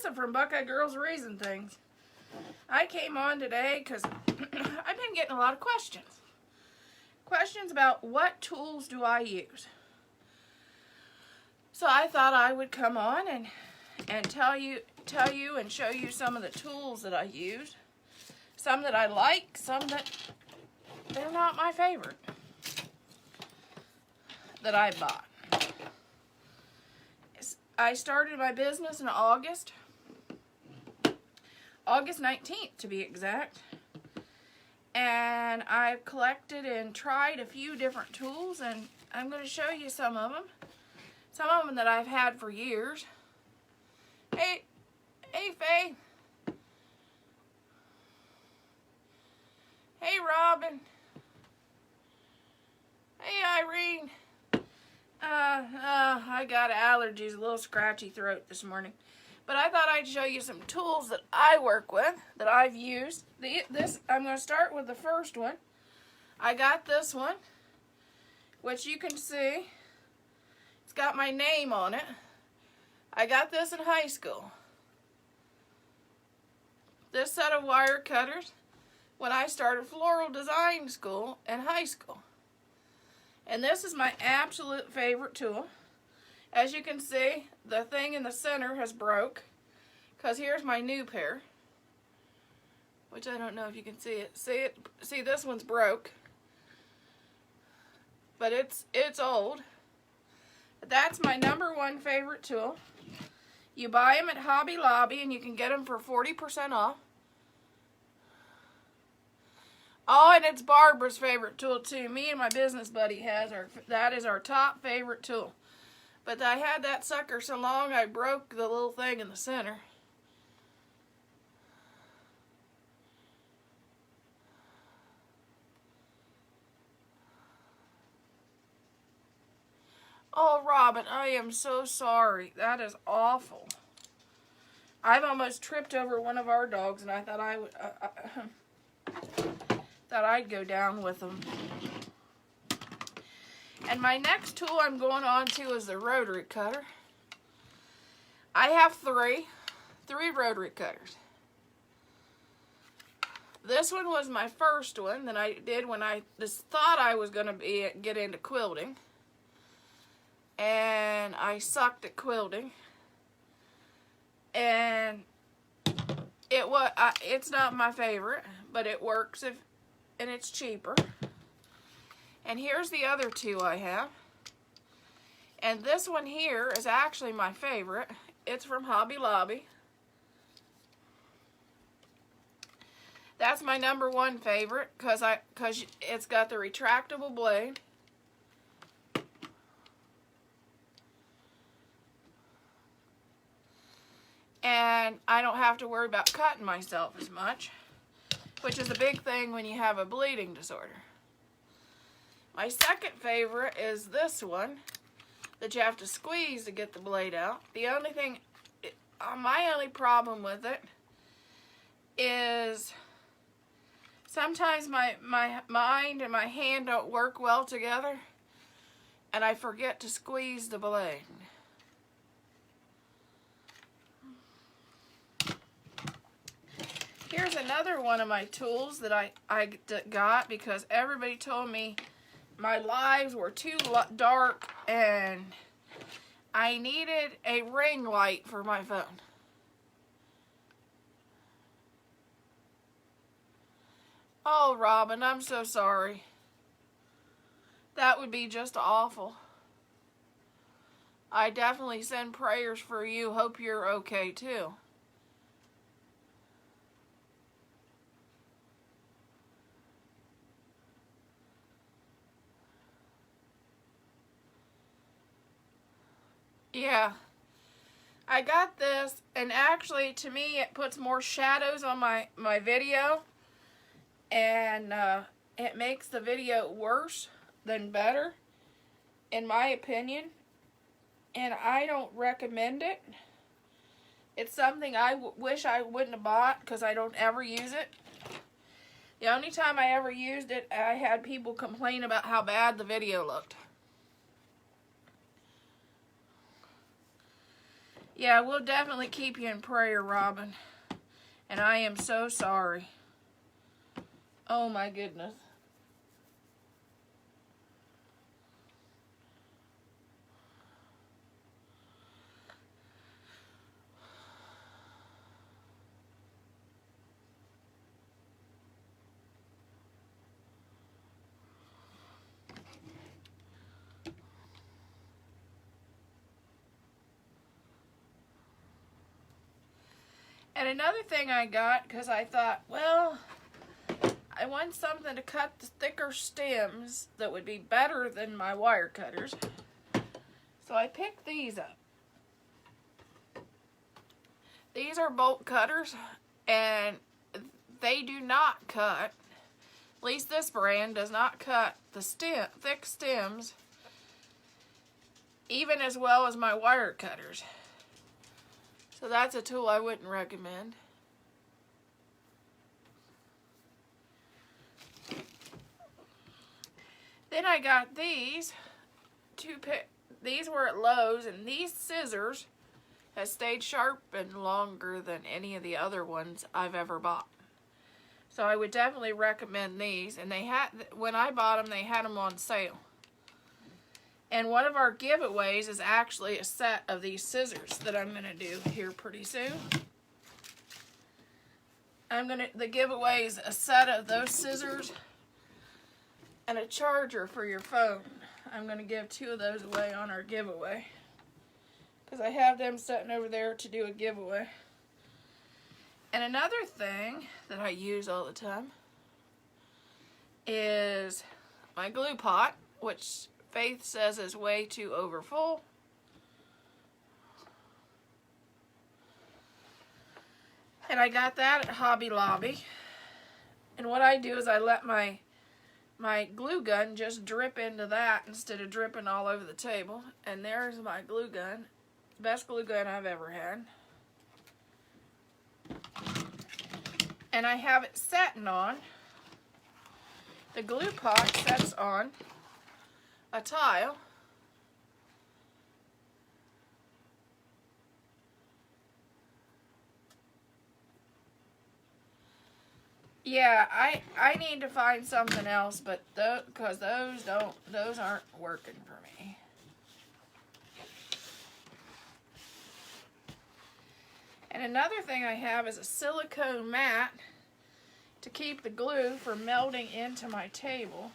Melissa from Buckeye Girls Raising Things. I came on today because I've been getting a lot of questions. Questions about what tools do I use. So I thought I would come on and tell you and show you some of the tools that I use. Some that I like, some that they're not my favorite that I bought. I started my business in August 19th to be exact. And I've collected and tried a few different tools, and I'm going to show you some of them. Some of them that I've had for years. Hey Faye. Hey Robin. Hey Irene. I got allergies, a little scratchy throat this morning. But I thought I'd show you some tools that I work with, that I've used. I'm going to start with the first one. I got this one, which you can see. It's got my name on it. I got this in high school. This set of wire cutters when I started floral design school in high school. And this is my absolute favorite tool. As you can see, the thing in the center has broke, because here's my new pair, which I don't know if you can see it. See, this one's broke, but it's old. But that's my #1 favorite tool. You buy them at Hobby Lobby, and you can get them for 40% off. Oh, and it's Barbara's favorite tool too. Me and my business buddy that is our top favorite tool. But I had that sucker so long I broke the little thing in the center. Oh, Robin, I am so sorry. That is awful. I've almost tripped over one of our dogs, and I thought I would... that I'd go down with them. And my next tool I'm going on to is the rotary cutter. I have three rotary cutters. This one was my first one that I did when I just thought I was going to get into quilting. And I sucked at quilting. And it's not my favorite, but it works and it's cheaper. And here's the other two I have. And this one here is actually my favorite. It's from Hobby Lobby. That's my #1 favorite because it's got the retractable blade. And I don't have to worry about cutting myself as much, which is a big thing when you have a bleeding disorder. My second favorite is this one that you have to squeeze to get the blade out. The only thing, my only problem with it is sometimes my mind and my hand don't work well together, and I forget to squeeze the blade. Here's another one of my tools that I got because everybody told me my lives were too dark and I needed a ring light for my phone. Oh, Robin, I'm so sorry. That would be just awful. I definitely send prayers for you. Hope you're okay too. Yeah, I got this, and actually to me it puts more shadows on my video, and it makes the video worse than better, in my opinion, and I don't recommend it. It's something I wish I wouldn't have bought because I don't ever use it. The only time I ever used it, I had people complain about how bad the video looked. Yeah, we'll definitely keep you in prayer, Robin. And I am so sorry. Oh my goodness. And another thing I got, because I thought, well, I want something to cut the thicker stems that would be better than my wire cutters. So I picked these up. These are bolt cutters, and they do not cut, at least this brand does not cut the thick stems even as well as my wire cutters. So that's a tool I wouldn't recommend. Then I got these these were at Lowe's, and these scissors have stayed sharpened longer than any of the other ones I've ever bought. So I would definitely recommend these. And they had, when I bought them, they had them on sale. And one of our giveaways is actually a set of these scissors that I'm gonna do here pretty soon. The giveaway is a set of those scissors and a charger for your phone. I'm gonna give 2 of those away on our giveaway, because I have them sitting over there to do a giveaway. And another thing that I use all the time is my glue pot, which Faith says is way too overfull. And I got that at Hobby Lobby. And what I do is I let my glue gun just drip into that instead of dripping all over the table. And there's my glue gun. Best glue gun I've ever had. And I have it setting on. The glue pot sets on a tile. Yeah, I need to find something else, but because those aren't working for me. And another thing I have is a silicone mat to keep the glue from melting into my table.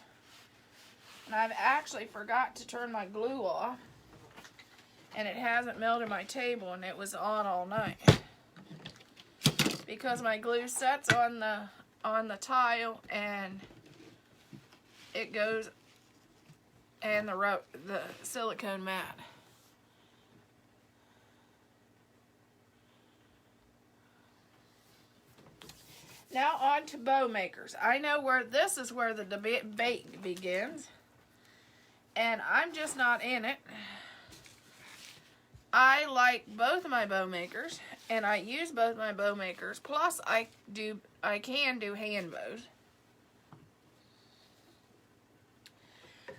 And I've actually forgot to turn my glue off, and it hasn't melted my table, and it was on all night because my glue sets on the tile, and it goes, and the silicone mat. Now on to bow makers. I know this is where the debate begins, and I'm just not in it. I like both of my bow makers, and I use both my bow makers. Plus, I can do hand bows.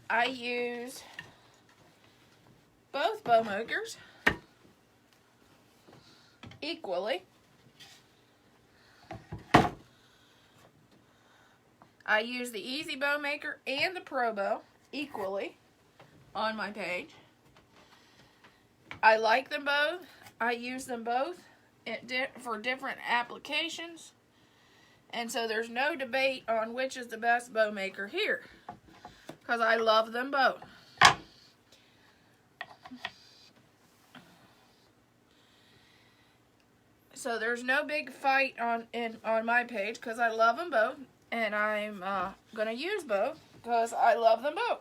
I use both bow makers equally. I use the Easy Bow Maker and the Pro Bow equally on my page. I like them both. I use them both for different applications. And so there's no debate on which is the best bow maker here, because I love them both. So there's no big fight on my page, because I love them both. And I'm going to use both because I love them both.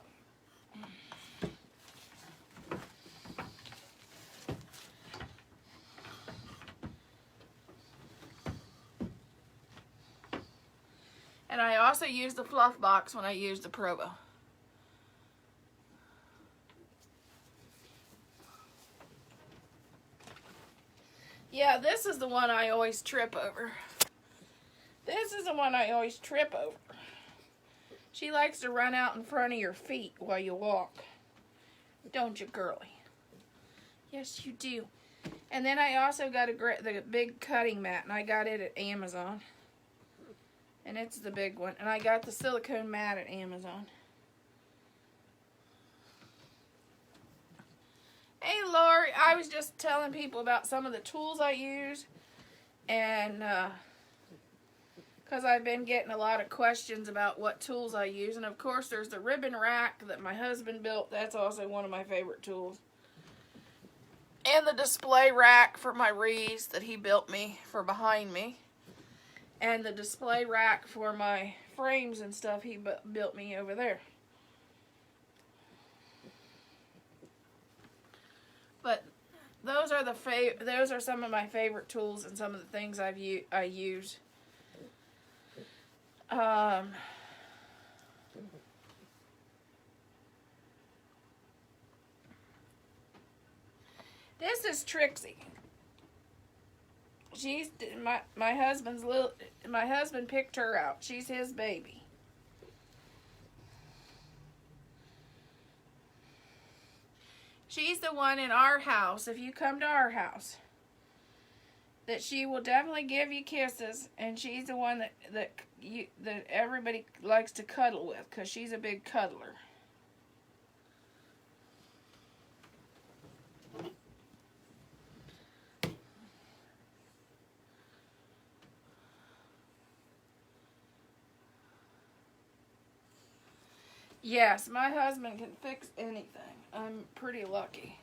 And I also use the fluff box when I use the Pro Bow. Yeah, this is the one I always trip over. This is the one I always trip over. She likes to run out in front of your feet while you walk. Don't you, girlie? Yes, you do. And then I also got the big cutting mat, and I got it at Amazon. And it's the big one. And I got the silicone mat at Amazon. Hey, Lori, I was just telling people about some of the tools I use. And, because I've been getting a lot of questions about what tools I use. And, of course, there's the ribbon rack that my husband built. That's also one of my favorite tools. And the display rack for my wreaths that he built me for behind me. And the display rack for my frames and stuff he built me over there. But those are some of my favorite tools and some of the things I use. This is Trixie. She's my husband picked her out. She's his baby. She's the one in our house, if you come to our house, that she will definitely give you kisses, and she's the one that everybody likes to cuddle with, because she's a big cuddler. Yes, my husband can fix anything. I'm pretty lucky.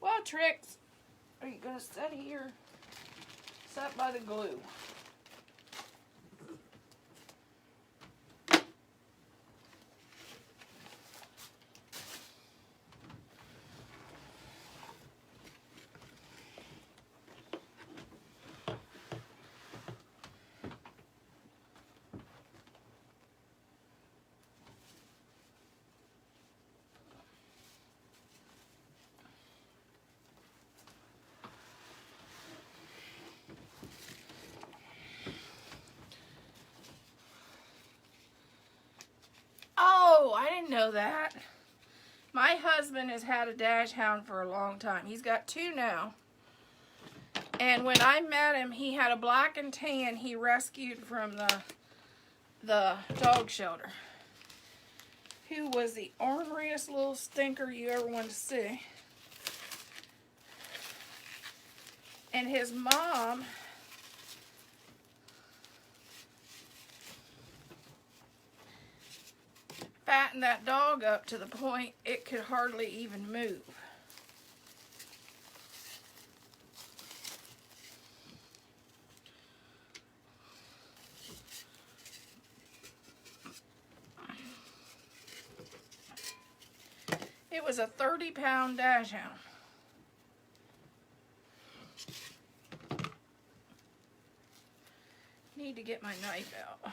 Well, Trix, are you going to sit here? Sit by the glue. Oh, I didn't know that. My husband has had a dachshund for a long time. He's got 2 now. And when I met him, he had a black and tan he rescued from the dog shelter. Who was the orneriest little stinker you ever wanted to see. And his mom fattened that dog up to the point it could hardly even move. It was a 30-pound dachshund. Need to get my knife out.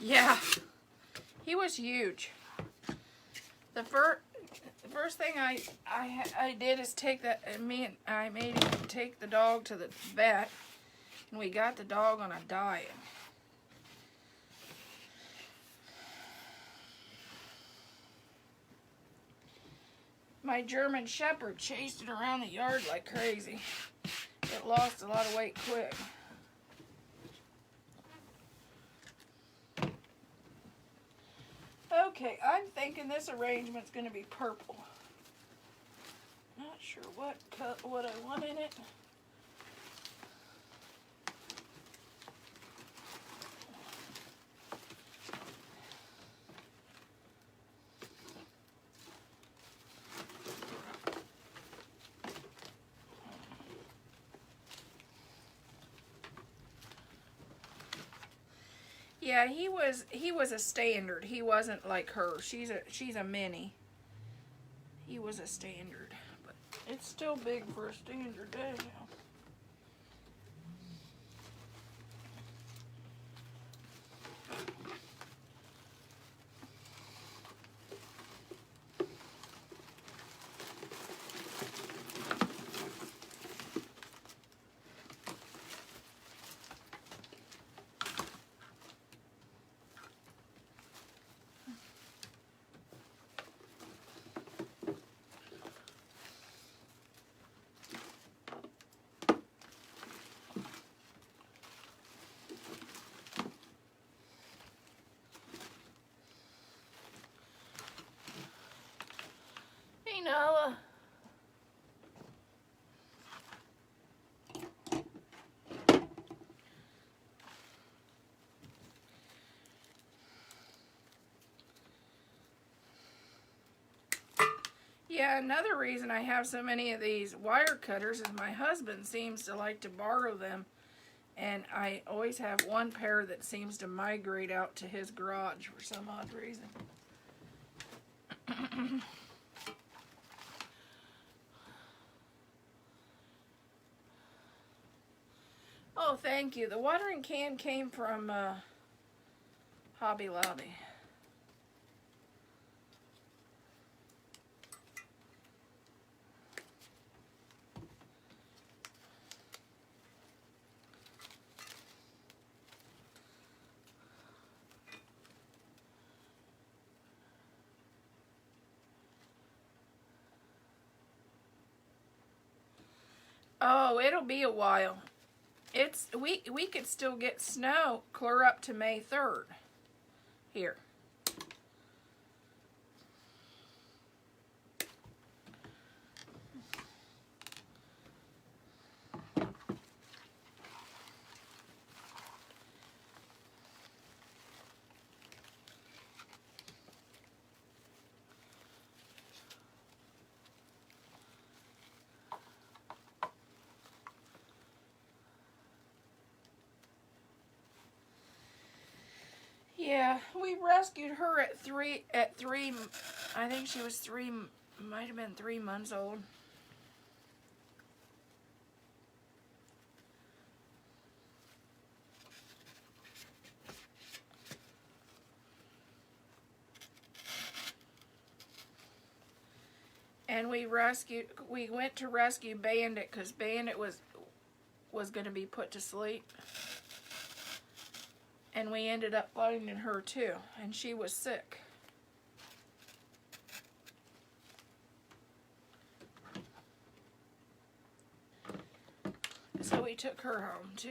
Yeah, he was huge. The first thing I did is I made him take the dog to the vet, and we got the dog on a diet. My German Shepherd chased it around the yard like crazy. It lost a lot of weight quick. Okay, I'm thinking this arrangement's going to be purple. Not sure what I want in it. Yeah, he was a standard. He wasn't like her. She's a mini. He was a standard, but it's still big for a standard day now. Hey, Nala. Yeah, another reason I have so many of these wire cutters is my husband seems to like to borrow them, and I always have one pair that seems to migrate out to his garage for some odd reason. Oh, thank you. The watering can came from Hobby Lobby. Oh, it'll be a while. We could still get snow clear up to May 3rd here. Yeah, we rescued her at three, I think she was might have been 3 months old. And we went to rescue Bandit because Bandit was going to be put to sleep. And we ended up finding her too, and she was sick. So we took her home too.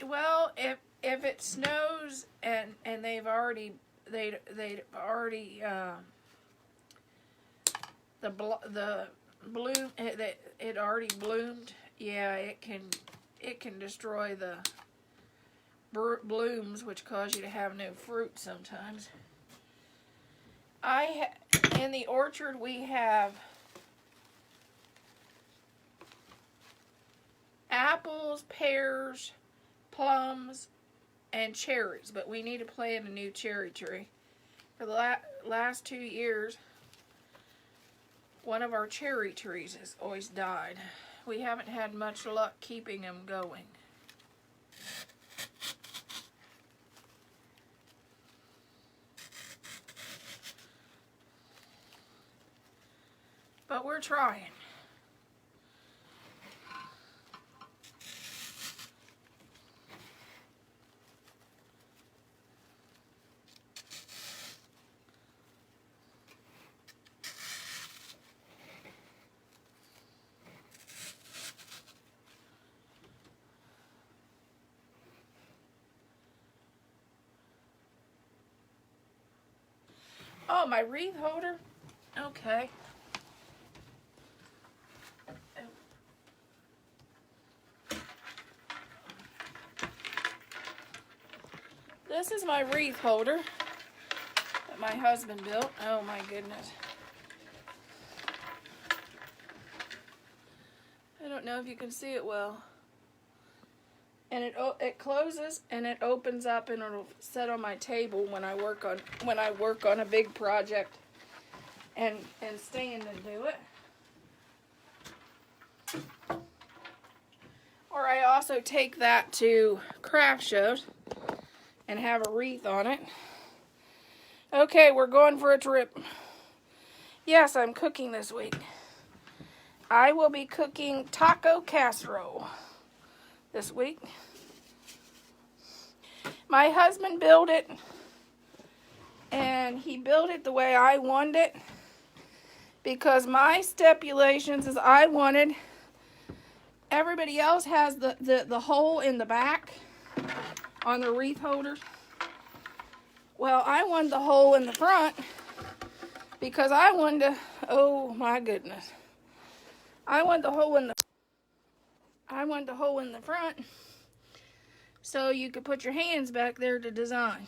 Well, if it snows and they'd already the bloom it already bloomed. Yeah, it can destroy the blooms, which cause you to have no fruit sometimes. In the orchard we have apples, pears, plums, and cherries, but we need to plant a new cherry tree. For the last 2 years, one of our cherry trees has always died. We haven't had much luck keeping them going. but we're trying. Oh, my wreath holder? Okay. This is my wreath holder that my husband built. Oh my goodness. I don't know if you can see it well. And it closes and it opens up and it'll sit on my table when I work on a big project and stand and do it. Or I also take that to craft shows and have a wreath on it. Okay, we're going for a trip. Yes, I'm cooking this week. I will be cooking taco casserole this week. My husband built it, and he built it the way I wanted it, because my stipulations is I wanted, everybody else has the hole in the back on the wreath holders. Well, I wanted the hole in the front because I wanted to, oh my goodness. I want the hole in the front so you could put your hands back there to design.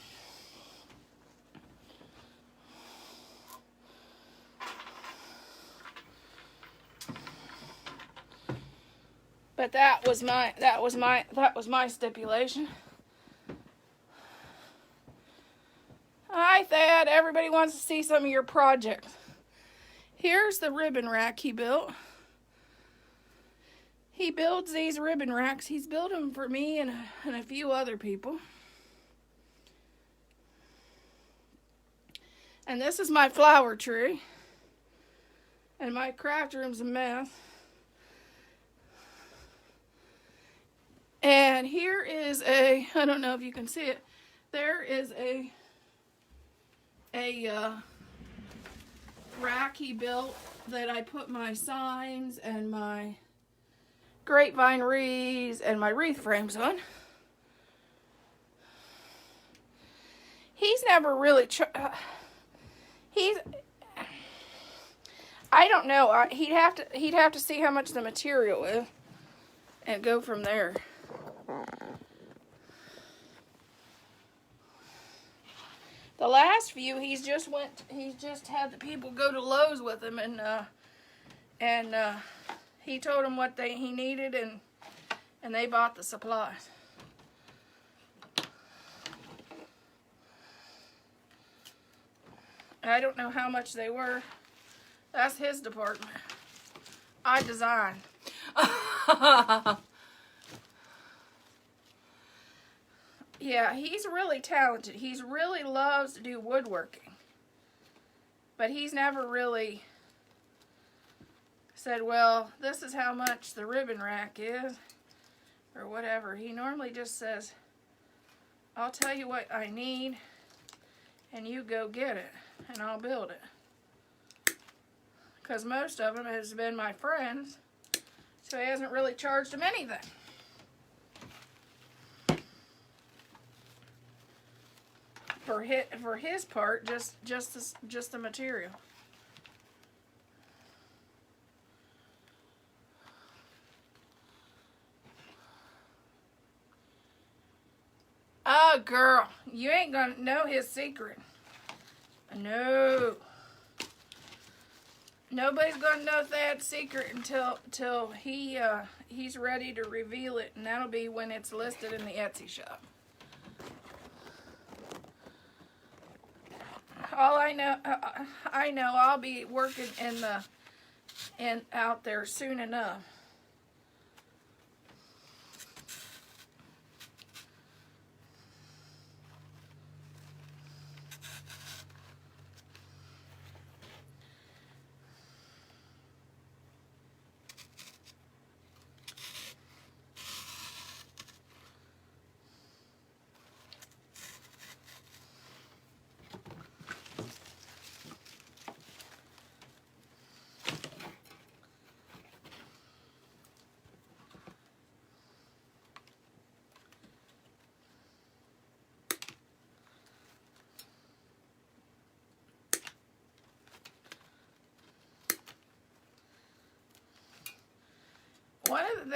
But that was my stipulation. Hi Thad, everybody wants to see some of your projects. Here's the ribbon rack he built. He builds these ribbon racks. He's built them for me and a few other people. And this is my flower tree. And my craft room's a mess. And here is I don't know if you can see it. There is a rack he built that I put my signs and my grapevine wreaths and my wreath frames on. He's never really I don't know. He'd have to see how much the material is and go from there. The last few he's just had the people go to Lowe's with him and he told them what he needed and they bought the supplies. I don't know how much they were. That's his department. I design. Yeah, he's really talented. He really loves to do woodworking. But he's never really said, well, this is how much the ribbon rack is, or whatever. He normally just says, I'll tell you what I need, and you go get it, and I'll build it. Because most of them has been my friends, so he hasn't really charged them anything. For his part, just the material. Oh, girl, you ain't gonna know his secret. No. Nobody's gonna know Thad's secret until he's ready to reveal it, and that'll be when it's listed in the Etsy shop. All I know I'll be working out there soon enough.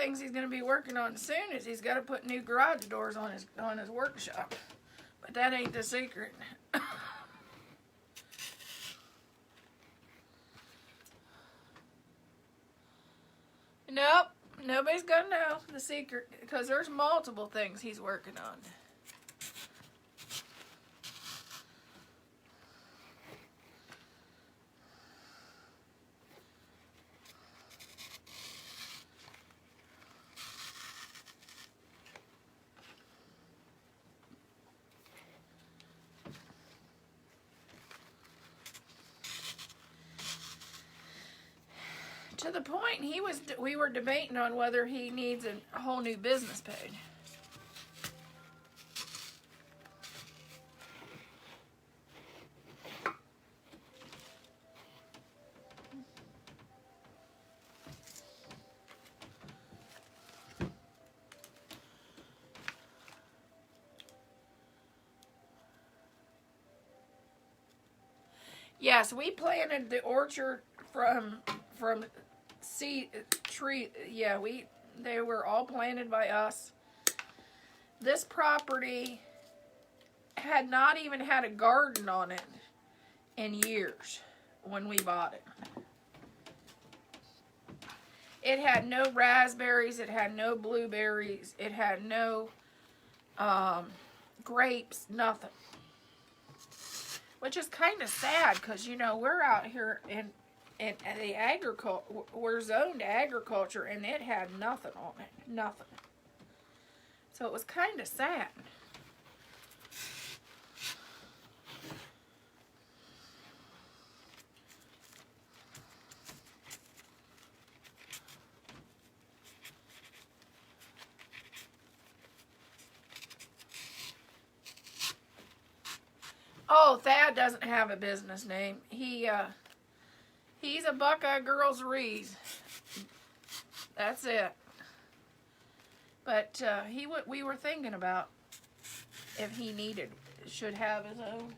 things he's going to be working on soon is he's got to put new garage doors on his workshop. But that ain't the secret. Nope, nobody's going to know the secret because there's multiple things he's working on. To the point we were debating on whether he needs a whole new business page. Yes, we planted the orchard from seed tree. Yeah, they were all planted by us. This property had not even had a garden on it in years when we bought it. It had no raspberries, it had no blueberries, it had no grapes, nothing. Which is kind of sad because, you know, we're out here in the agriculture, we're zoned to agriculture, and it had nothing on it, nothing. So it was kind of sad. Oh, Thad doesn't have a business name. He's a Buckeye Girls Wreaths. That's it. But we were thinking about if he should have his own.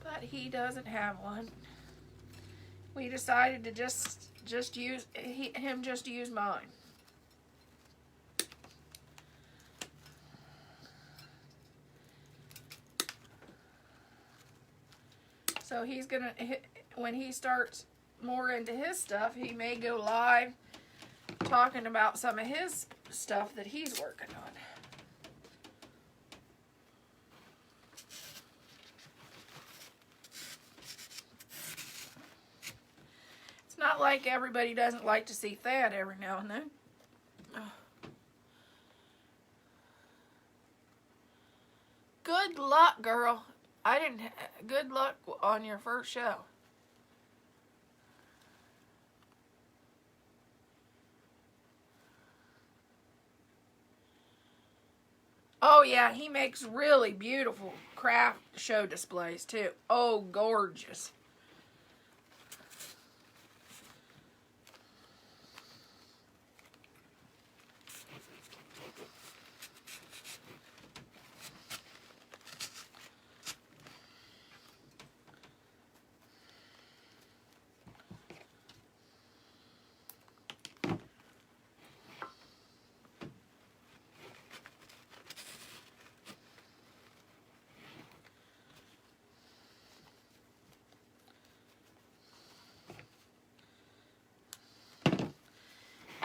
But he doesn't have one. We decided to just use mine. So he's gonna, when he starts more into his stuff, he may go live talking about some of his stuff that he's working on. It's not like everybody doesn't like to see Thad every now and then. Good luck, girl. Good luck on your first show. Oh yeah, he makes really beautiful craft show displays too. Oh, gorgeous.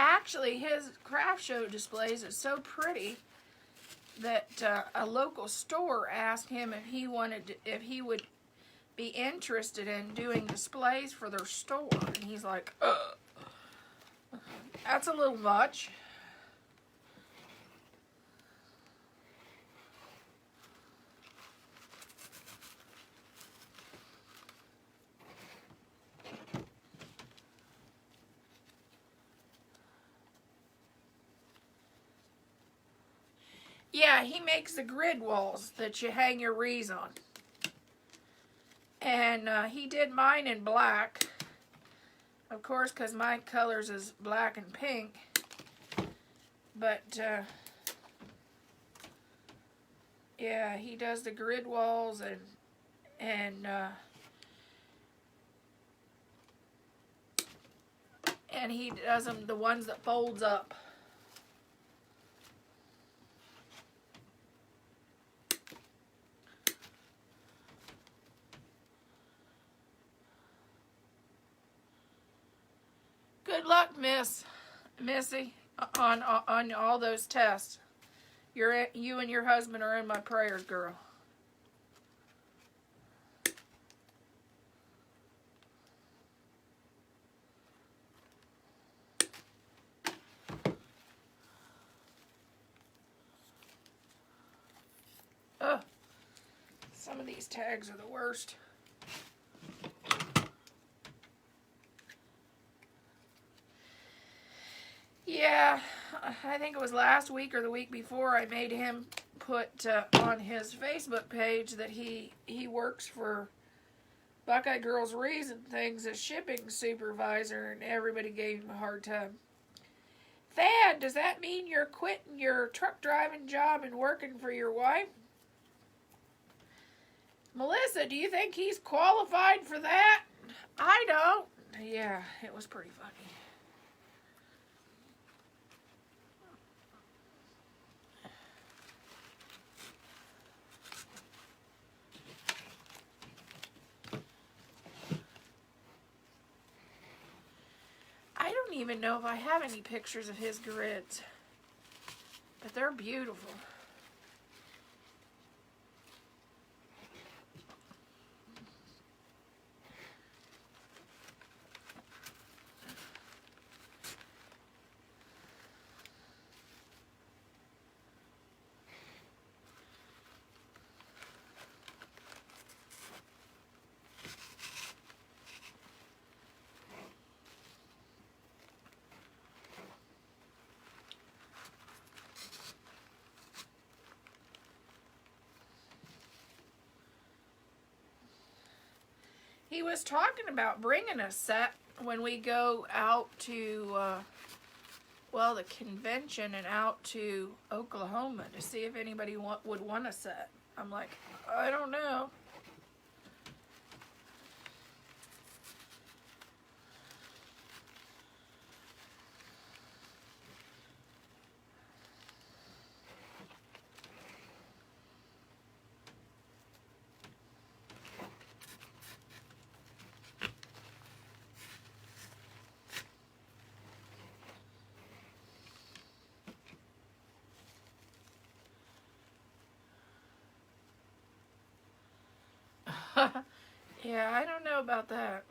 Actually, his craft show displays is so pretty that a local store asked him if he would be interested in doing displays for their store, and he's like, ugh, that's a little much. Yeah, he makes the grid walls that you hang your wreaths on. And he did mine in black. Of course, because my colors is black and pink. But, yeah, he does the grid walls and And he does them, the ones that folds up. Good luck, Missy, on all those tests. You and your husband are in my prayers, girl. Ugh. Some of these tags are the worst. Yeah, I think it was last week or the week before I made him put on his Facebook page that he works for Buckeye Girls Things as shipping supervisor, and everybody gave him a hard time. Thad, does that mean you're quitting your truck driving job and working for your wife? Melissa, do you think he's qualified for that? I don't. Yeah, it was pretty funny. I don't even know if I have any pictures of his grids, but they're beautiful. He was talking about bringing a set when we go out to, well, the convention and out to Oklahoma to see if anybody would want a set. I'm like, I don't know. Yeah, I don't know about that.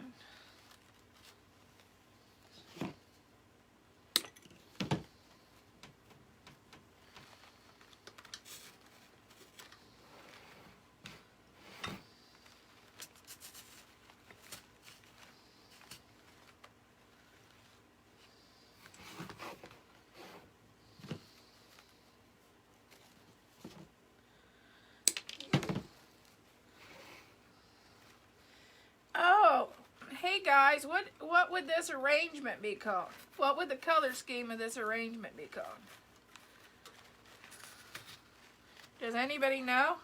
Hey guys, what would this arrangement be called? What would the color scheme of this arrangement be called? Does anybody know?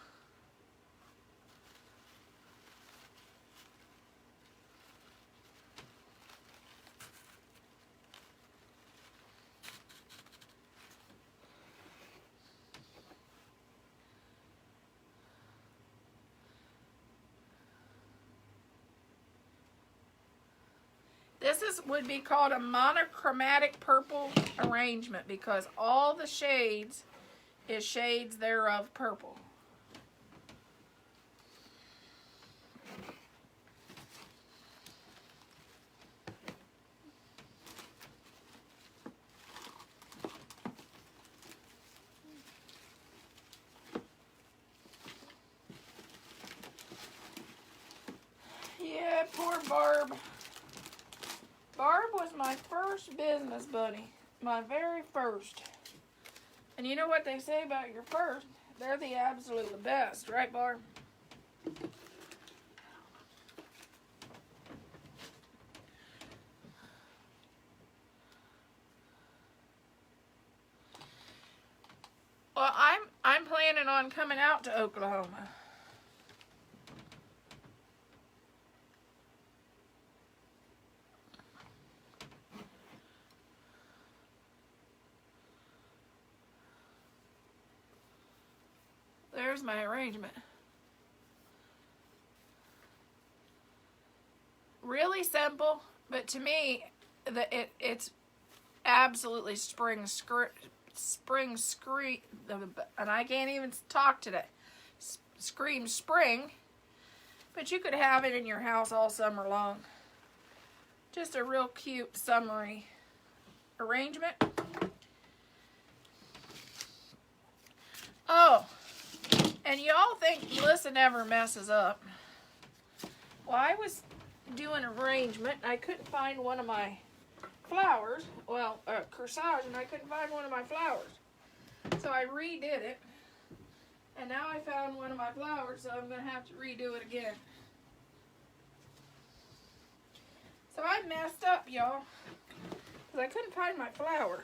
This would be called a monochromatic purple arrangement because all the shades is shades thereof purple. Yeah, poor Barb. Barb was my first business buddy. My very first. And you know what they say about your first? They're the absolute best, right, Barb? Well, I'm planning on coming out to Oklahoma. there's my arrangement. Really simple, but to me, it's absolutely spring scream, and I can't even talk today. Scream spring, but you could have it in your house all summer long. Just a real cute summery arrangement. Oh, and y'all think Melissa never messes up. Well, I was doing an arrangement. I couldn't find one of my flowers. Well, corsage, and I couldn't find one of my flowers. So I redid it. And now I found one of my flowers, so I'm going to have to redo it again. So I messed up, y'all, because I couldn't find my flower.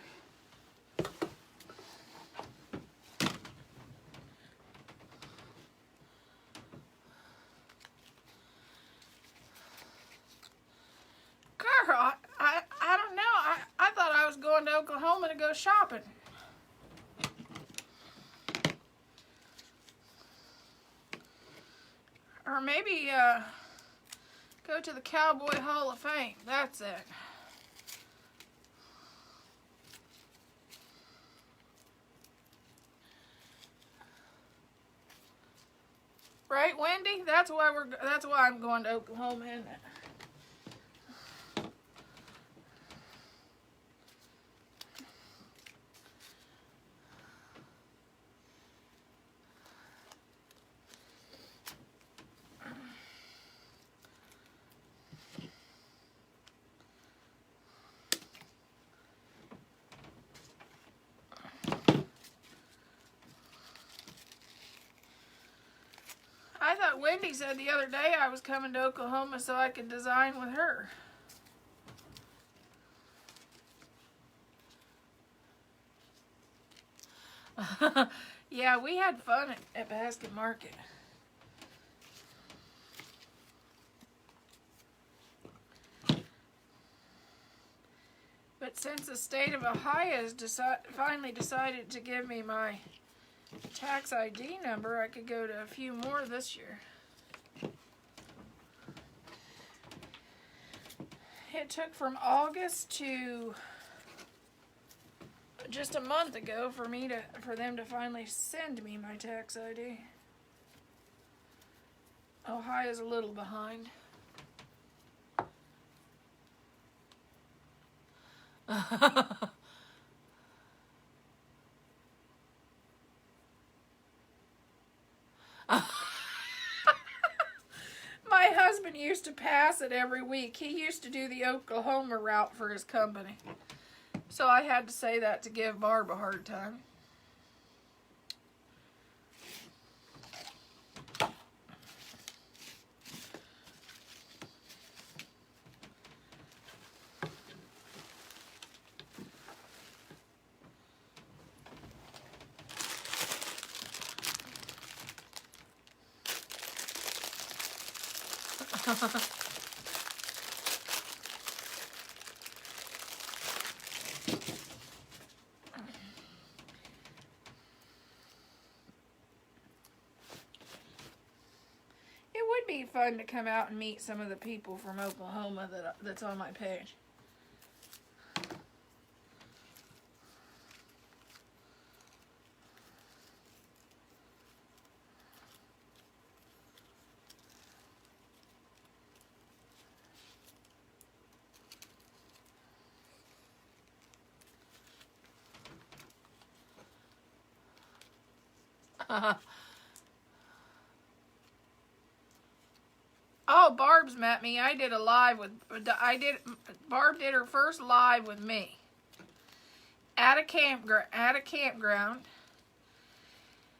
Girl, I don't know. I thought I was going to Oklahoma to go shopping. Or maybe go to the Cowboy Hall of Fame. That's it. Right, Wendy? That's why I'm going to Oklahoma, isn't it? I thought Wendy said the other day I was coming to Oklahoma so I could design with her. Yeah, we had fun at Basket Market. But since the state of Ohio has finally decided to give me my tax ID number, I could go to a few more this year. It took from August to just a month ago for them to finally send me my tax ID. Ohio's a little behind. My husband used to pass it every week. He used to do the Oklahoma route for his company. So I had to say that to give Barb a hard time. It would be fun to come out and meet some of the people from Oklahoma that's on my page. Oh, Barb's met me. I did a live with. Barb did her first live with me at a campground.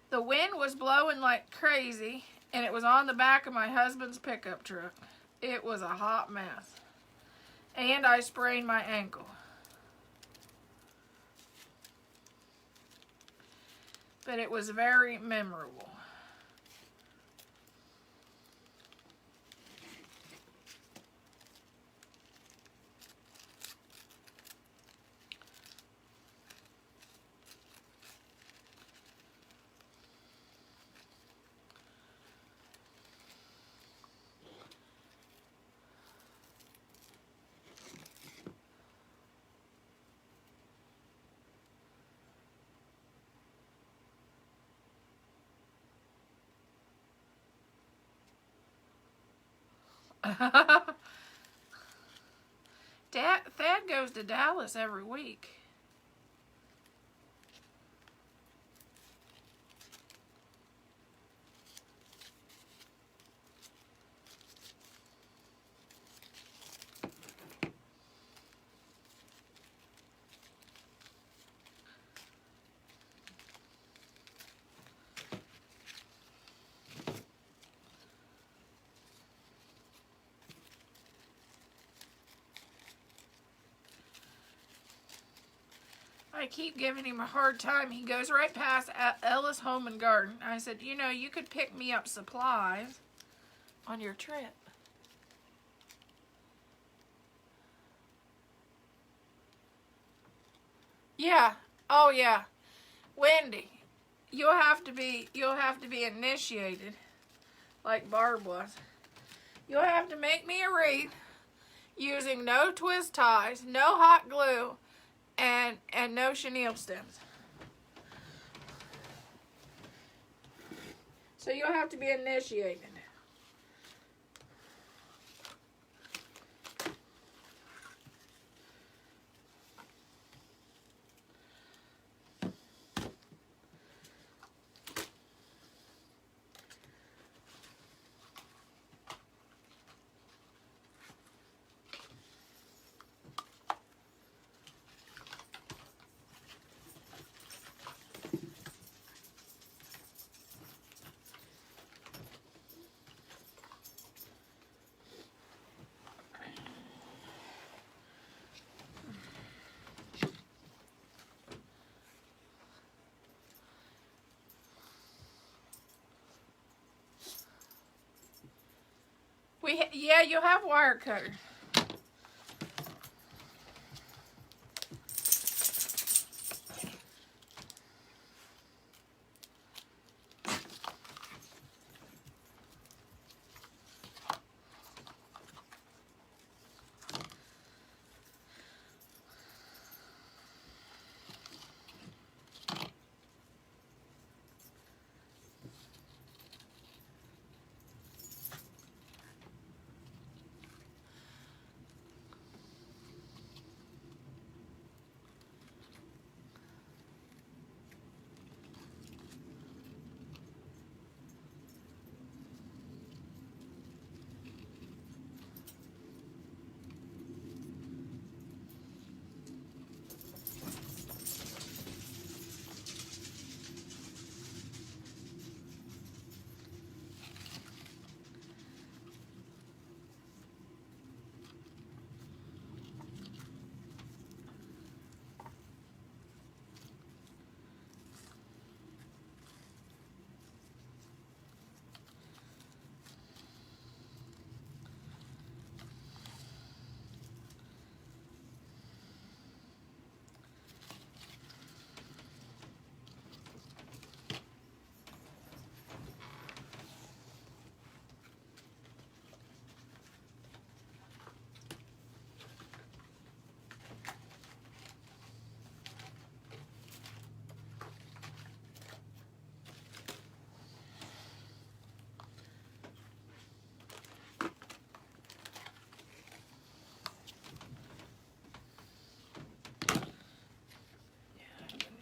The wind was blowing like crazy, and it was on the back of my husband's pickup truck. It was a hot mess, and I sprained my ankle. But it was very memorable. Thad goes to Dallas every week. I keep giving him a hard time. He goes right past Ellis Home and Garden. I said, you know, you could pick me up supplies on your trip. Yeah. Oh yeah. Wendy, you'll have to be initiated like Barb was. You'll have to make me a wreath using no twist ties, no hot glue, and no chenille stems. So you'll have to be initiated. Yeah, you'll have wire cutter.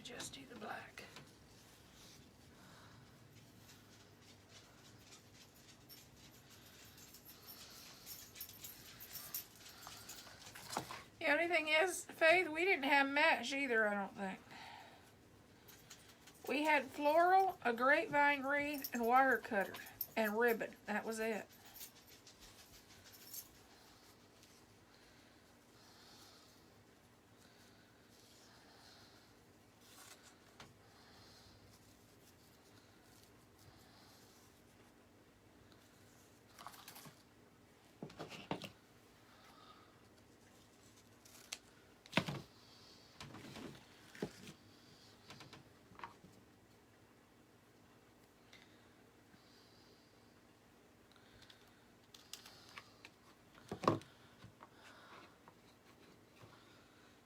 Just do the black. The only thing is, Faith, we didn't have match either, I don't think. We had floral, a grapevine wreath, and wire cutter, and ribbon. That was it.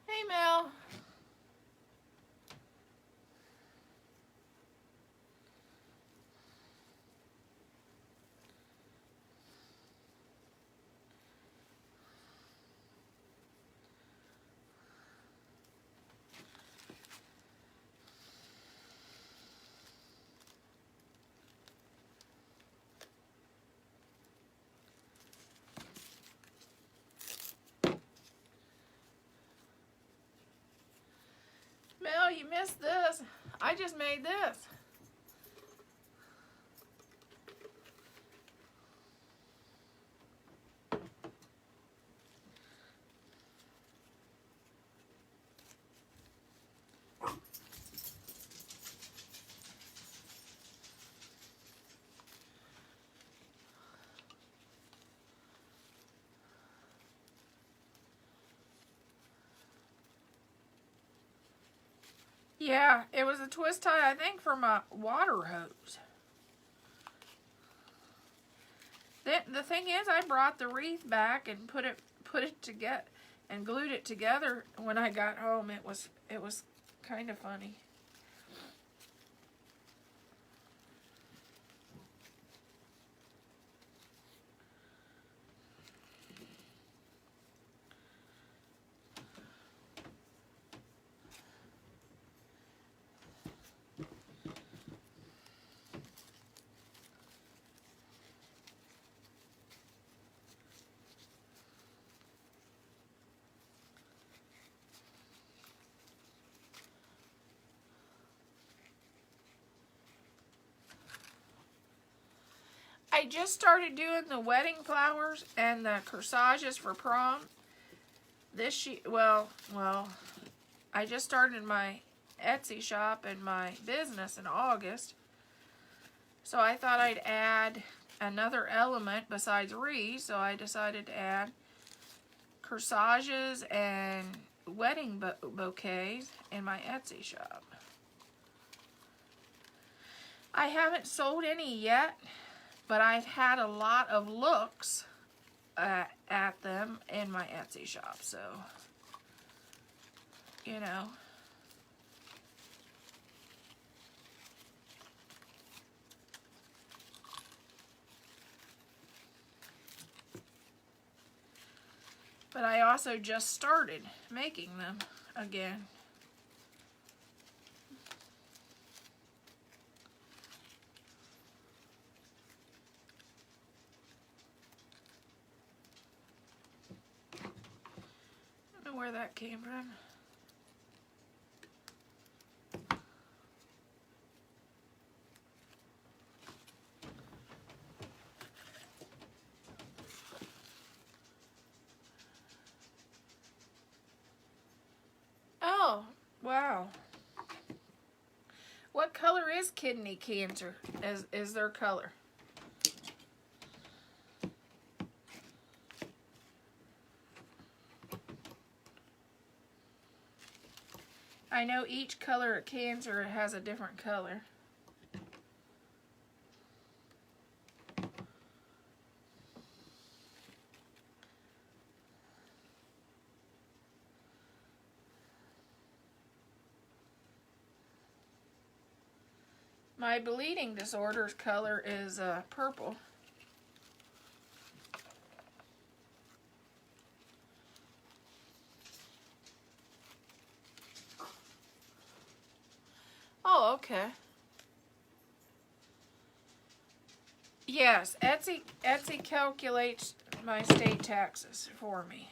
Hey, Mel. missed this. I just made this. Yeah, it was a twist tie, I think, for my water hose. The thing is, I brought the wreath back and put it together and glued it together when I got home. It was kind of funny. I just started doing the wedding flowers and the corsages for prom. This year, well, I just started my Etsy shop and my business in August. So I thought I'd add another element besides wreaths, so I decided to add corsages and wedding bouquets in my Etsy shop. I haven't sold any yet, but I've had a lot of looks at them in my Etsy shop, so, you know. But I also just started making them again. I don't know where that came from. Oh, wow. What color is kidney cancer? Is their color? I know each color of cancer has a different color. My bleeding disorder's color is purple. Oh, okay. Yes, Etsy calculates my state taxes for me.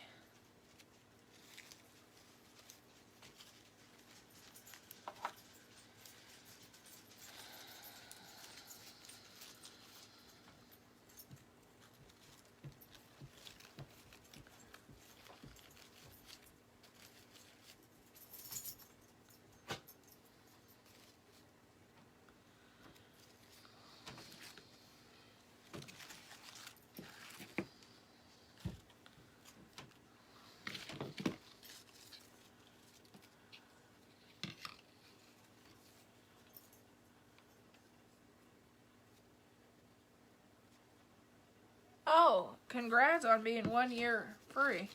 Oh, congrats on being 1 year free.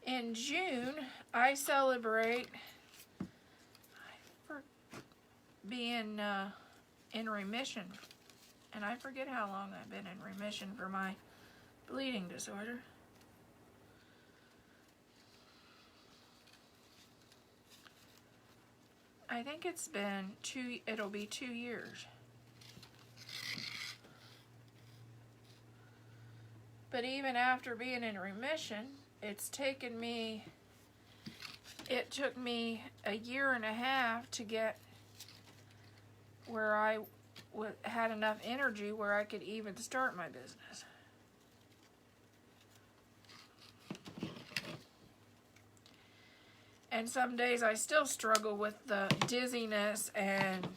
In June, I celebrate being in remission. And I forget how long I've been in remission for my bleeding disorder. I think it's been it'll be 2 years. But even after being in remission, it took me a year and a half to get where I had enough energy where I could even start my business. And some days I still struggle with the dizziness, and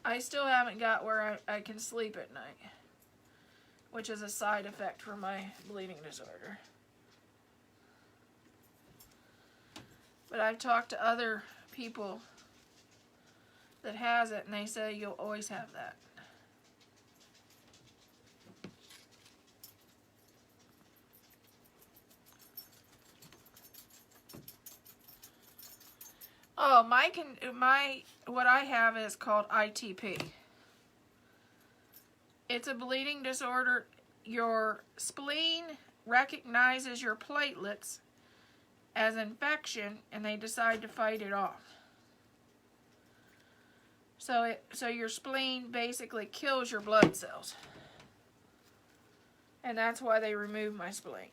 I still haven't got where I can sleep at night, which is a side effect for my bleeding disorder. But I've talked to other people that has it, and they say you'll always have that. Oh, what I have is called ITP. It's a bleeding disorder. Your spleen recognizes your platelets as infection, and they decide to fight it off. So your spleen basically kills your blood cells. And that's why they removed my spleen.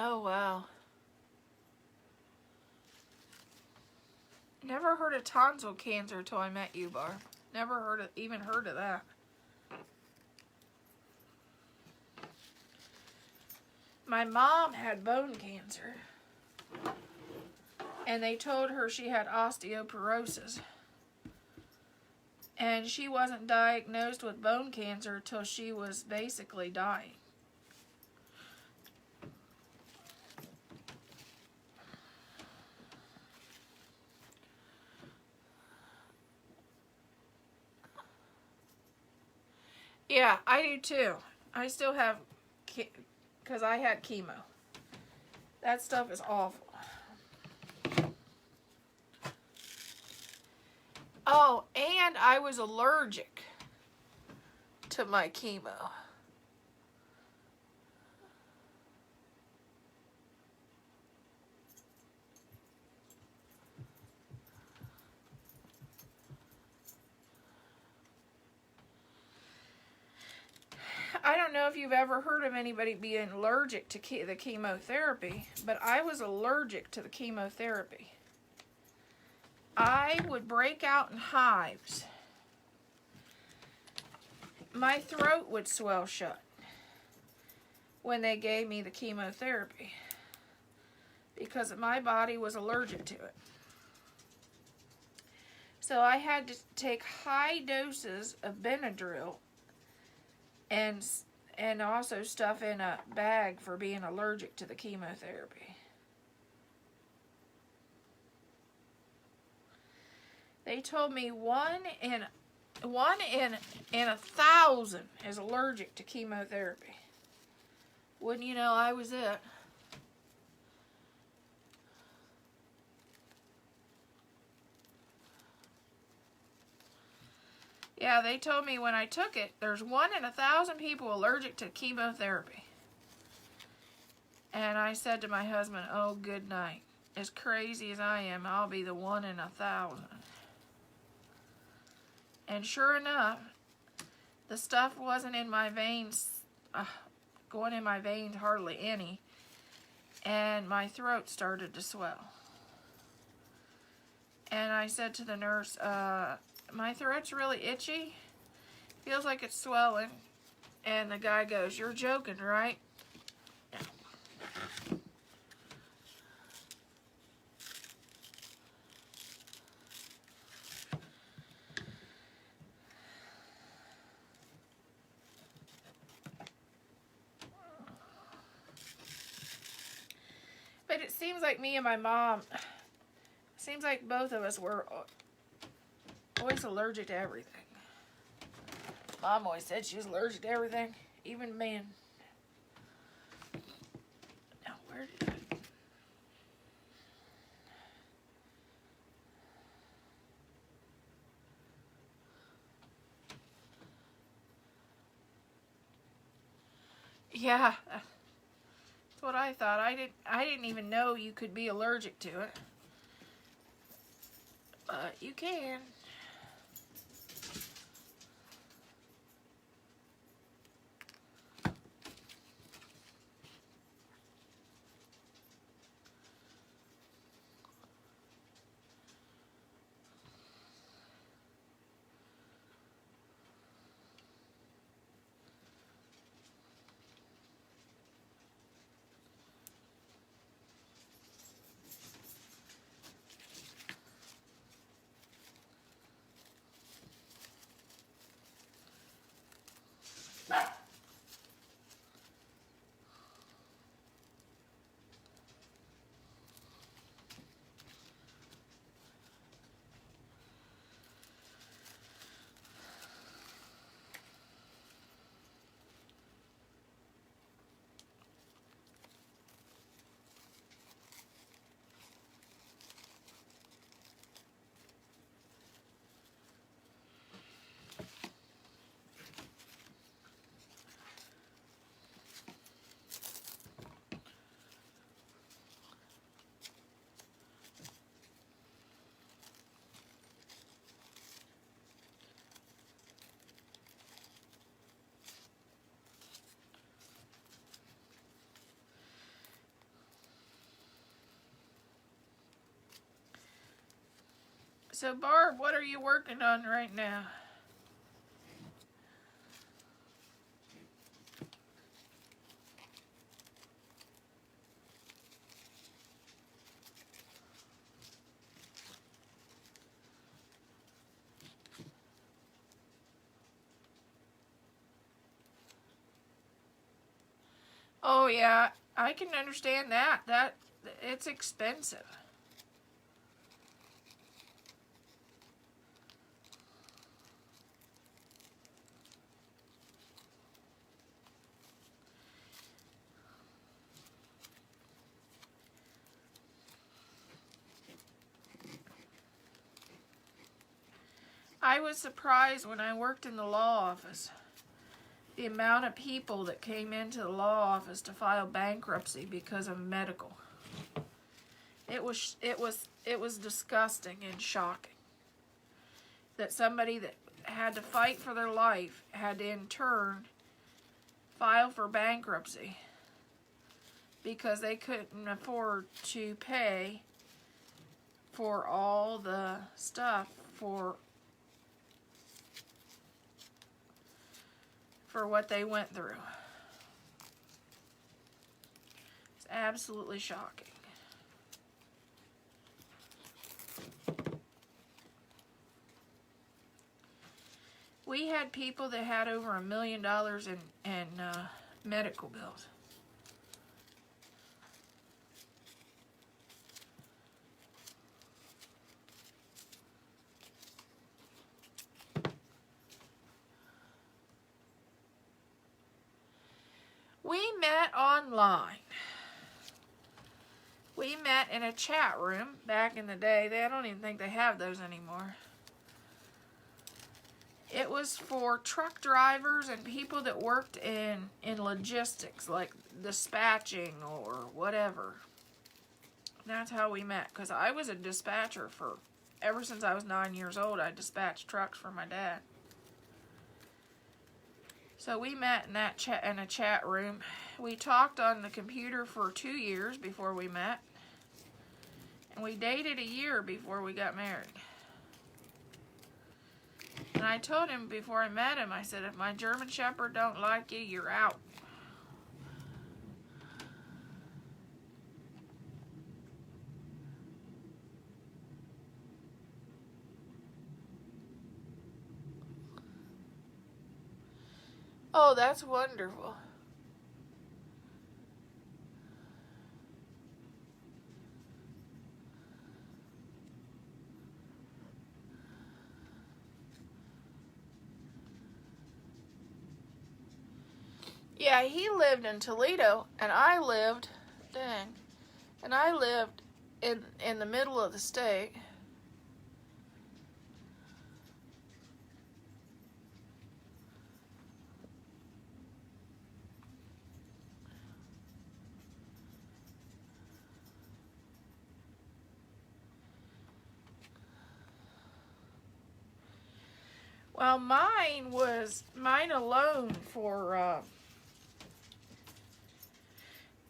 Oh, wow. Never heard of tonsil cancer till I met you, Barb. Never even heard of that. My mom had bone cancer, and they told her she had osteoporosis. And she wasn't diagnosed with bone cancer till she was basically dying. Yeah, I do too. I still have, because I had chemo. That stuff is awful. Oh, and I was allergic to my chemo. I don't know if you've ever heard of anybody being allergic to the chemotherapy, but I was allergic to the chemotherapy. I would break out in hives. My throat would swell shut when they gave me the chemotherapy because my body was allergic to it. So I had to take high doses of Benadryl and also stuff in a bag for being allergic to the chemotherapy. They told me one in 1,000 is allergic to chemotherapy. Wouldn't you know, I was it. Yeah, they told me when I took it, there's 1 in 1,000 people allergic to chemotherapy. And I said to my husband, oh, good night. As crazy as I am, I'll be the 1 in 1,000. And sure enough, the stuff wasn't in my veins, going in my veins hardly any. And my throat started to swell. And I said to the nurse, my throat's really itchy. Feels like it's swelling. And the guy goes, you're joking, right? No. But it seems like me and my mom, seems like both of us were always allergic to everything. Mom always said she was allergic to everything, even men. Now, where did I... Yeah, That's what I thought. I didn't even know you could be allergic to it. But you can. So Barb, what are you working on right now? Oh yeah, I can understand that. It's expensive. I was surprised when I worked in the law office, the amount of people that came into the law office to file bankruptcy because of medical. It was disgusting and shocking that somebody that had to fight for their life had to in turn file for bankruptcy because they couldn't afford to pay for all the stuff for what they went through. It's absolutely shocking. We had people that had over $1 million in medical bills. We met online. We met in a chat room back in the day. I don't even think they have those anymore. It was for truck drivers and people that worked in logistics, like dispatching or whatever. That's how we met, because I was a dispatcher ever since I was 9 years old. I dispatched trucks for my dad. So we met in a chat room. We talked on the computer for 2 years before we met. And we dated a year before we got married. And I told him before I met him, I said, if my German Shepherd don't like you, you're out. Oh, that's wonderful. Yeah, he lived in Toledo, and I lived, in the middle of the state. Well, mine alone for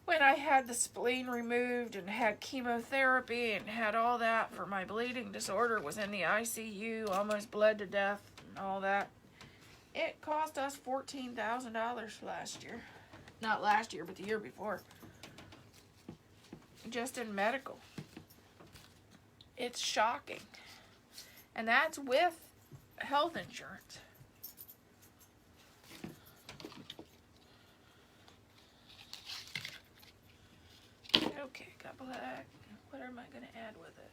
when I had the spleen removed and had chemotherapy and had all that for my bleeding disorder, was in the ICU, almost bled to death and all that. It cost us $14,000 last year. Not last year, but the year before. Just in medical. It's shocking. And that's with health insurance. Okay, got black. What am I going to add with it?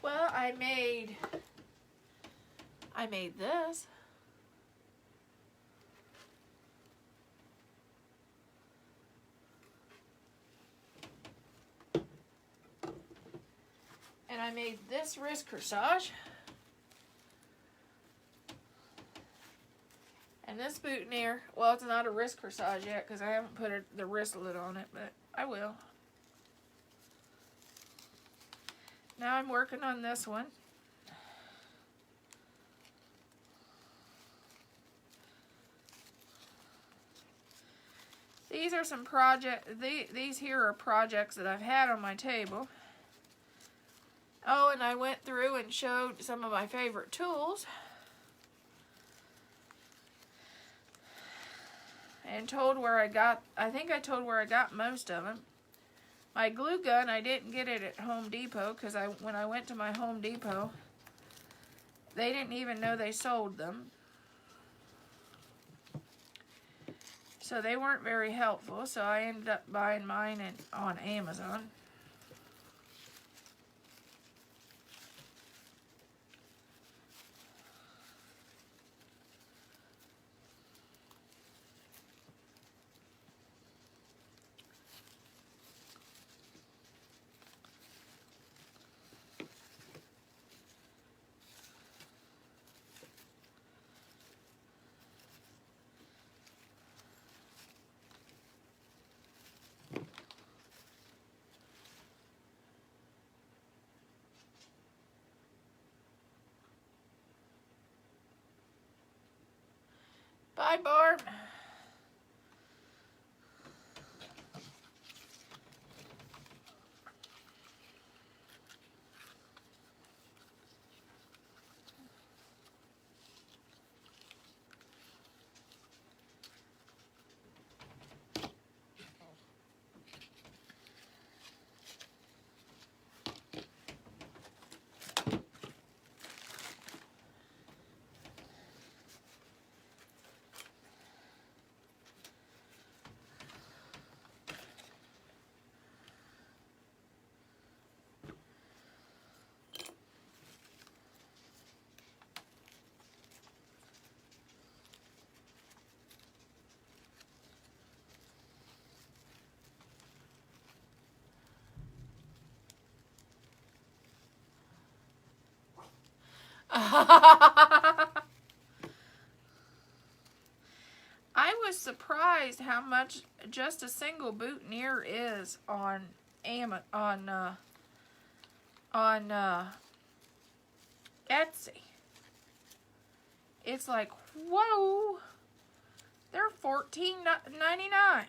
Well, I made this. And I made this wrist corsage. And this boutonniere, well, it's not a wrist corsage yet because I haven't put the wristlet on it, but I will. Now I'm working on this one. These are some these here are projects that I've had on my table. Oh, and I went through and showed some of my favorite tools. And told where I think I told where I got most of them. My glue gun, I didn't get it at Home Depot because when I went to my Home Depot, they didn't even know they sold them. So they weren't very helpful, so I ended up buying mine on Amazon. Bye, Barb. I was surprised how much just a single boutonniere is on Etsy. It's like, whoa, they're $14.99.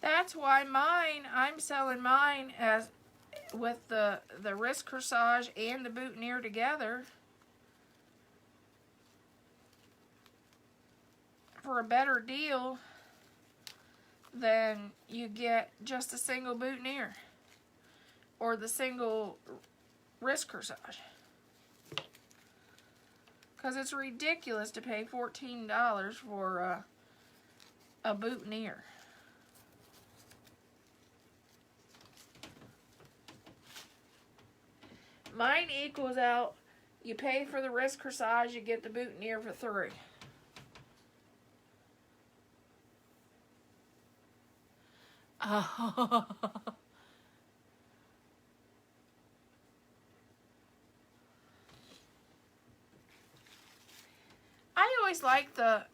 That's why I'm selling mine as with the wrist corsage and the boutonniere together for a better deal than you get just a single boutonniere or the single wrist corsage. Because it's ridiculous to pay $14 for a boutonniere. Mine equals out, you pay for the wrist corsage, you get the boutonniere for $3. Oh. I always like the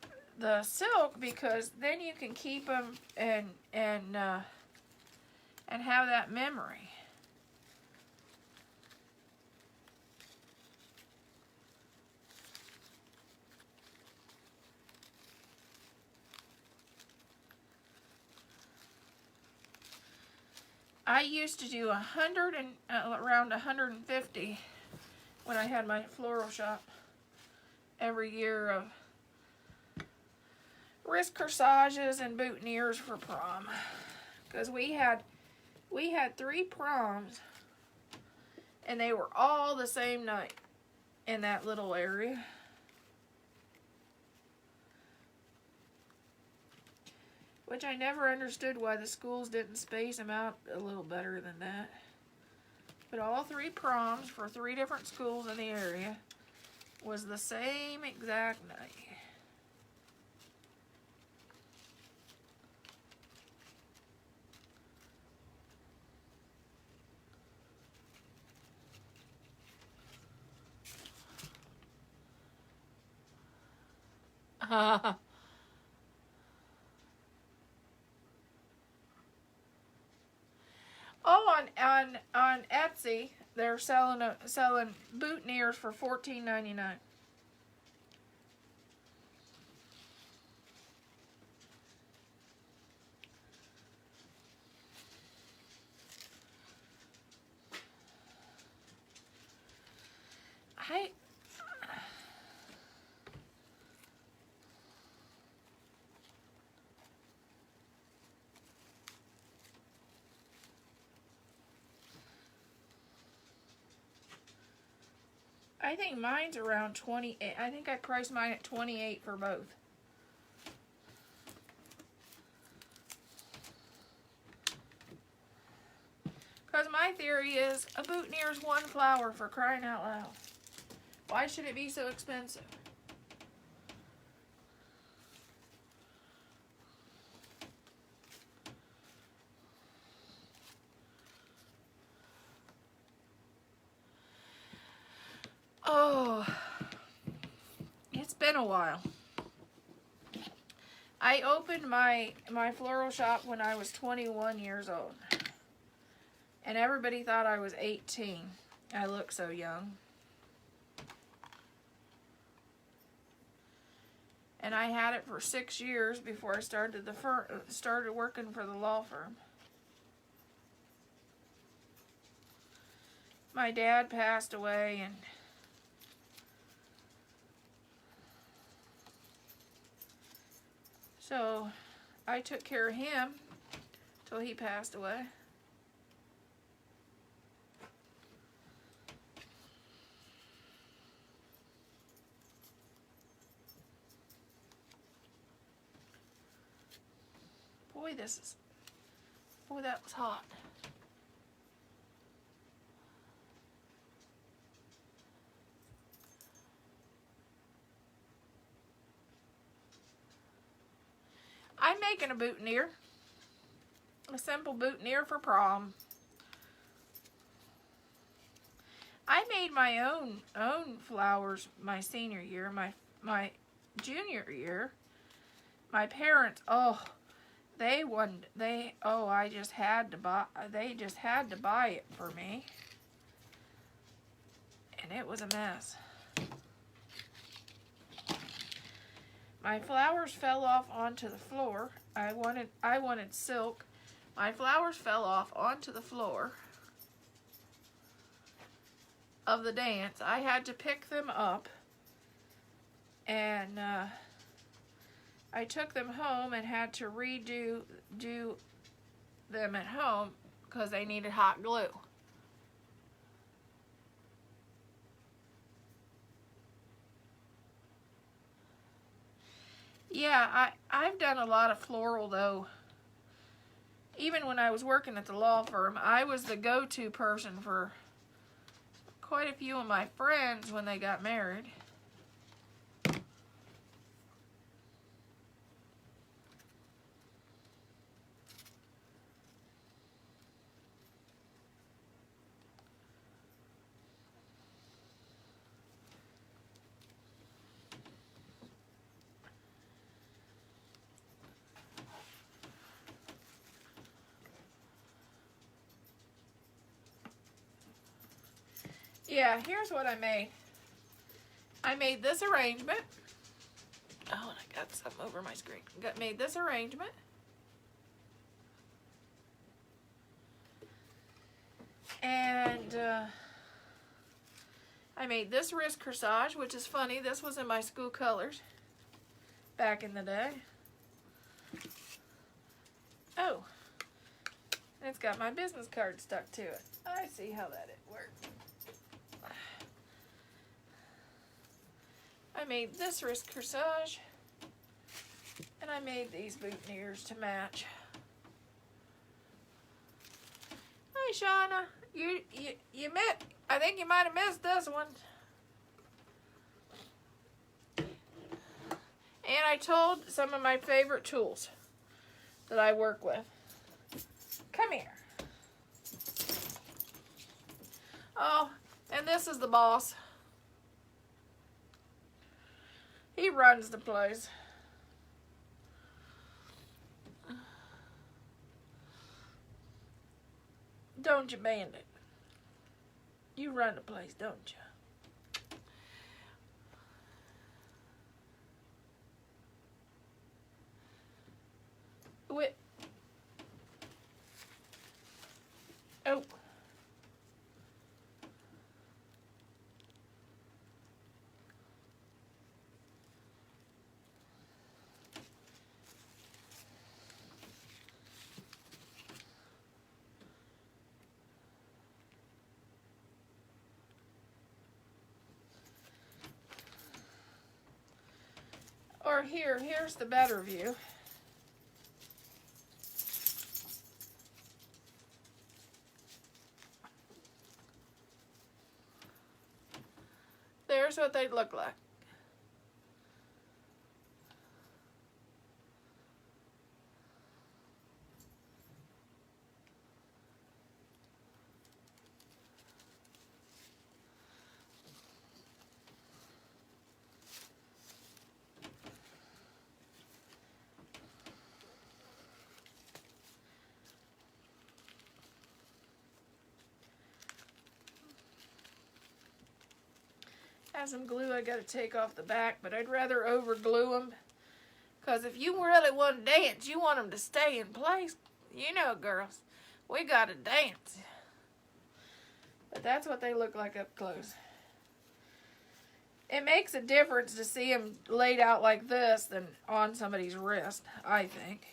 silk because then you can keep them and have that memory. I used to do around 150 when I had my floral shop every year of wrist corsages and boutonnieres for prom, because we had 3 proms and they were all the same night in that little area. Which I never understood why the schools didn't space them out a little better than that. But all 3 proms for 3 different schools in the area was the same exact night. Oh, on Etsy, they're selling boutonnieres for $14.99. I think mine's around 28. I think I priced mine at 28 for both. Because my theory is a boutonniere is 1 flower, for crying out loud. Why should it be so expensive? Oh, it's been a while. I opened my floral shop when I was 21 years old. And everybody thought I was 18. I look so young. And I had it for 6 years before I started working for the law firm. My dad passed away, and so I took care of him till he passed away. Boy, that was hot. I'm making a boutonniere. A simple boutonniere for prom. I made my own flowers my senior year, my junior year. My parents, they just had to buy it for me. And it was a mess. My flowers fell off onto the floor. I wanted silk. My flowers fell off onto the floor of the dance. I had to pick them up, and I took them home and had to do them at home because they needed hot glue. Yeah, I've done a lot of floral though. Even when I was working at the law firm, I was the go-to person for quite a few of my friends when they got married. Yeah, here's what I made. I made this arrangement. Oh, and I got something over my screen. Made this arrangement. And I made this wrist corsage, which is funny. This was in my school colors back in the day. Oh, it's got my business card stuck to it. I see how that worked. I made this wrist corsage, and I made these boutonnieres to match. Hi, Shauna. You met. I think you might have missed this one. And I told some of my favorite tools that I work with. Come here. Oh, and this is the boss. He runs the place. Don't you, Bandit? You run the place, don't you? Wait. Oh. Or here's the better view. There's what they'd look like. Have some glue I gotta take off the back, but I'd rather over glue them, because if you really want to dance, you want them to stay in place. You know, girls, we gotta dance. But that's what they look like up close. It makes a difference to see them laid out like this than on somebody's wrist, I think.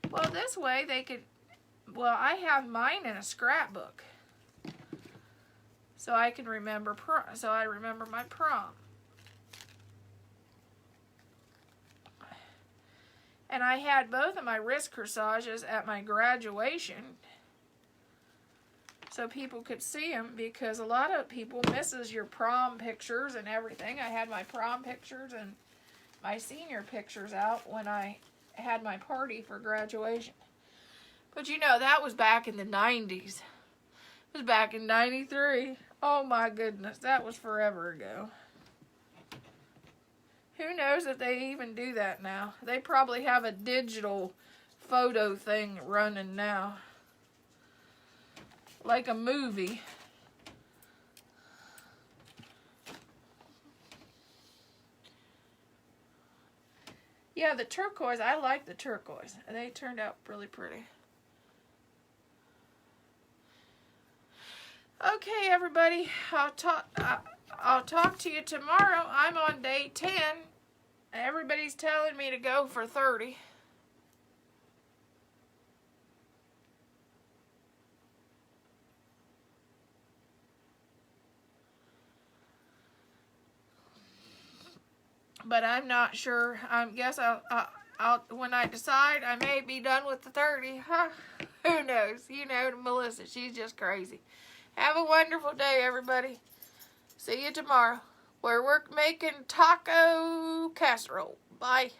Well, this way they could, well, I have mine in a scrapbook. So I can remember, so I remember my prom. And I had both of my wrist corsages at my graduation. so people could see them, because a lot of people misses your prom pictures and everything. I had my prom pictures and my senior pictures out when I had my party for graduation. But you know, that was back in the 90s. It was back in 93. Oh my goodness, that was forever ago. Who knows if they even do that now? They probably have a digital photo thing running now. Like a movie. Yeah, the turquoise, I like the turquoise. They turned out really pretty. Okay, everybody, I'll talk to you tomorrow. I'm on day 10. Everybody's telling me to go for 30. But I'm not sure. I guess I'll when I decide, I may be done with the 30. Huh? Who knows? You know, Melissa, she's just crazy. Have a wonderful day, everybody. See you tomorrow, where we're making taco casserole. Bye.